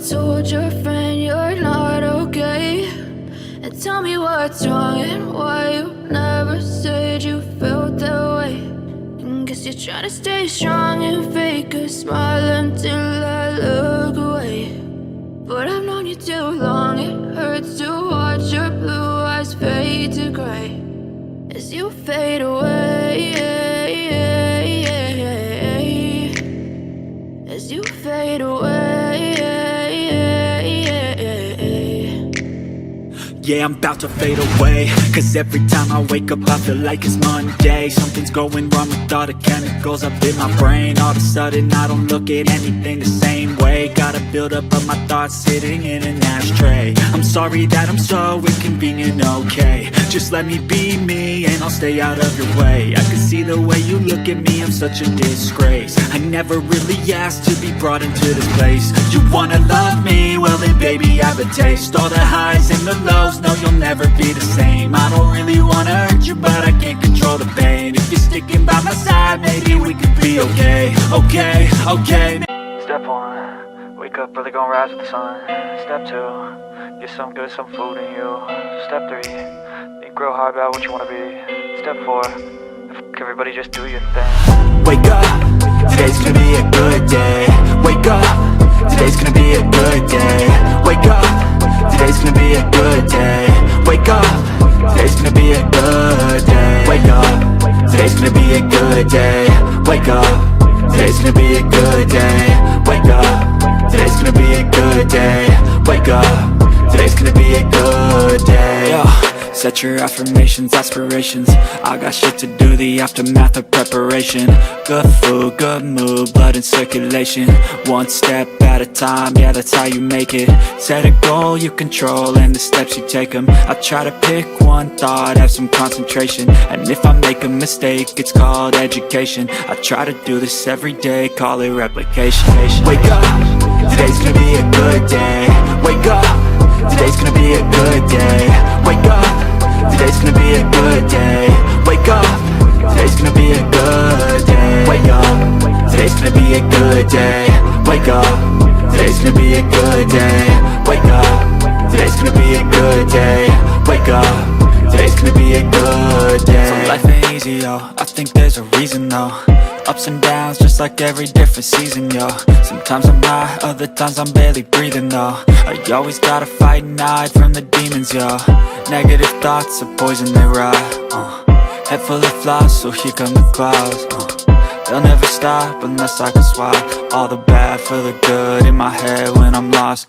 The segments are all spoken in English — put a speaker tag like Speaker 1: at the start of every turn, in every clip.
Speaker 1: told your friend you're not okay? And tell me what's wrong and why you never said you felt that way. And guess you're trying to stay strong and fake a smile until I look away. But I've known you too long, it hurts to watch your blue eyes fade to gray as you fade away, as you fade away.
Speaker 2: Yeah, I'm about to fade away, cause every time I wake up I feel like it's Monday. Something's going wrong with all the chemicals up in my brain. All of a sudden I don't look at anything the same way. Gotta build up of my thoughts sitting in an ashtray. I'm sorry that I'm so inconvenient, okay? Just let me be me and I'll stay out of your way. I can see the way you look at me, I'm such a disgrace. I never really asked to be brought into this place. You wanna love me? Well then baby I have a taste. All the highs and the lows, no you'll never be the same. I don't really wanna hurt you but I can't control the pain. If you're sticking by my side maybe we could be okay. Okay, okay.
Speaker 3: Step 1, wake up early, gonna rise with the sun. Step 2, get some good, some food in you. Step 3, think real hard about what you wanna be. Step 4, everybody just do your thing.
Speaker 2: Wake up, today's gonna be a good day. Wake up, today's gonna be a good day. Wake up, today's gonna be a good day. Wake up, today's gonna be a good day. Wake up, today's gonna be a good day. Wake up, today's gonna be a good day. Wake up, today's gonna be a good day. Wake up, today's gonna be a good day. Yo. Set your affirmations, aspirations. I got shit to do, the aftermath of preparation. Good food, good mood, blood in circulation. One step at a time, yeah that's how you make it. Set a goal you control and the steps you take them. I try to pick one thought, have some concentration. And if I make a mistake, it's called education. I try to do this every day, call it replication. Wake up, today's gonna be a good day. Wake up, today's gonna be a good day. Wake up, today's gonna be a good day. Wake up, today's gonna be a good day. Wake up, today's gonna be a good day. Wake up, today's gonna be a good day. Wake up, today's gonna be a good day. Wake up, today's gonna be a good day. So life ain't easy, yo, I think there's a reason though. Ups and downs, just like every different season, yo. Sometimes I'm high, other times I'm barely breathing, though. I always gotta fight and hide from the demons, yo. Negative thoughts are poison, they rot. Head full of flies, so here come the clouds. They'll never stop unless I can swap all the bad for the good in my head when I'm lost.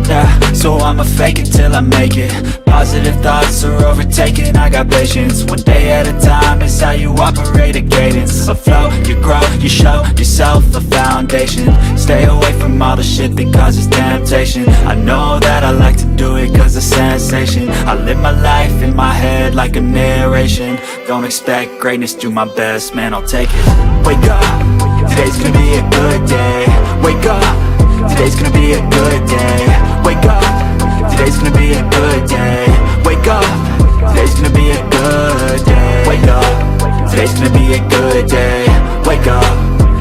Speaker 2: Yeah, so I'ma fake it till I make it. Positive thoughts are overtaken, I got patience. One day at a time is how you operate a cadence. A flow, you grow, you show yourself a foundation. Stay away from all the shit that causes temptation. I know that I like to do it cause of sensation. I live my life in my head like a narration. Don't expect greatness, do my best, man, I'll take it. Wake up, today's gonna be a good day. Wake up, today's gonna be a good day. Wake up, today's gonna be a good day. Wake up, today's gonna be a good day. Wake up, today's gonna be a good day. Wake up,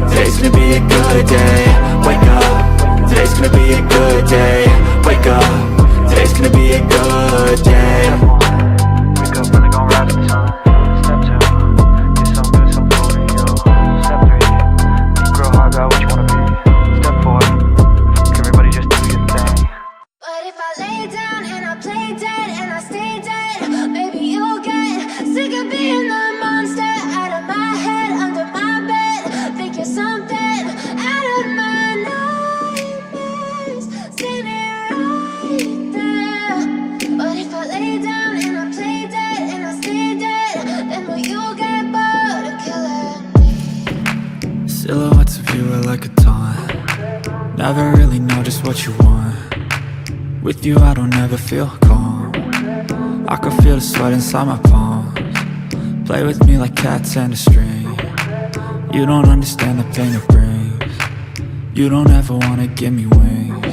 Speaker 2: today's gonna be a good day. Wake up, today's gonna be a good day. Wake up, today's gonna be a good day.
Speaker 3: Wake up early, gonna rise with the sun. Step 2, get some good, some food in you. Step 3, think real hard about what you wanna be. Step 4, everybody just do your thing.
Speaker 1: But if I lay down and I play dead and I stay dead, maybe you'll get sick of being the monster out of my head, under my bed. Think you're something out of my nightmares, sitting right there. But if I lay down and I play dead and I stay dead, then will you get bored of killing me?
Speaker 2: Silhouettes of you are like a taunt. Never really know just what you want. With you I don't ever feel calm. I can feel the sweat inside my palms. Play with me like cats and a string. You don't understand the pain it brings. You don't ever wanna give me wings.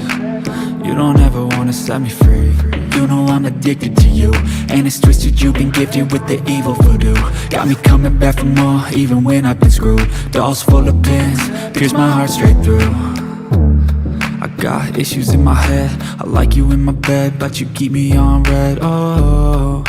Speaker 2: You don't ever wanna set me free. You know I'm addicted to you, and it's twisted, you've been gifted with the evil voodoo. Got me coming back for more, even when I've been screwed. Dolls full of pins, pierce my heart straight through. I got issues in my head. I like you in my bed, but you keep me on red. Oh,